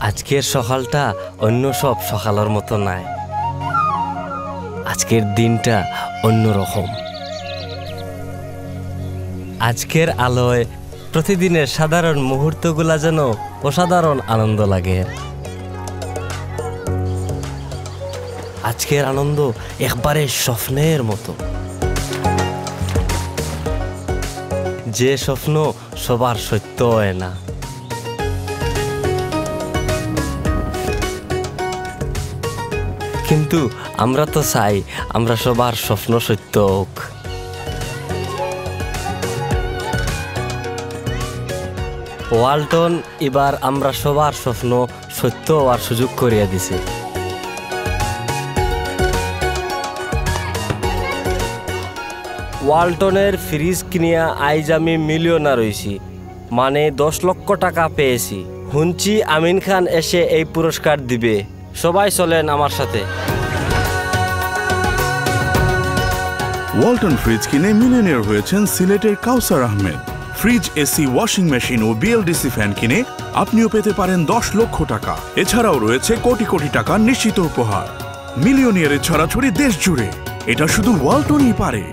আজকের সকালটা অন্য সব সকালের মতো নাই। আজকের দিনটা অন্যরকম। আজকের আলোয় প্রতিদিনের সাধারণ মুহূর্তগুলা যেন অসাধারণ আনন্দ লাগে। আজকের আনন্দ একবারে স্বপ্নের মতো, যে স্বপ্ন সবার সত্য হয় না। কিন্তু আমরা তো চাই আমরা সবার স্বপ্ন সত্য হোক। ওয়ালটন এবার আমরা সবার স্বপ্ন সত্য হওয়ার সুযোগ করিয়া দিছে। ওয়ালটনের ফ্রিজ কিনিয়া আইজ আমি মিলিয়নার হইছি, মানে 10 লক্ষ টাকা পেয়েছি। শুনছি আমিন খান এসে এই পুরস্কার দিবে। সবাই চলেন আমার সাথে। ওয়ালটন ফ্রিজ কিনে মিলিয়নিয়ার হয়েছেন সিলেটের Kawsar Ahmed. Fridge, AC, washing machine ও বিএলডিসি ফ্যান কিনে আপনিও পেতে পারেন 10 লক্ষ টাকা। এছাড়াও রয়েছে কোটি কোটি টাকা নিশ্চিত উপহার। মিলিয়নিয়ারের ছড়াছড়ি দেশ জুড়ে, এটা শুধু ওয়ালটনই পারে।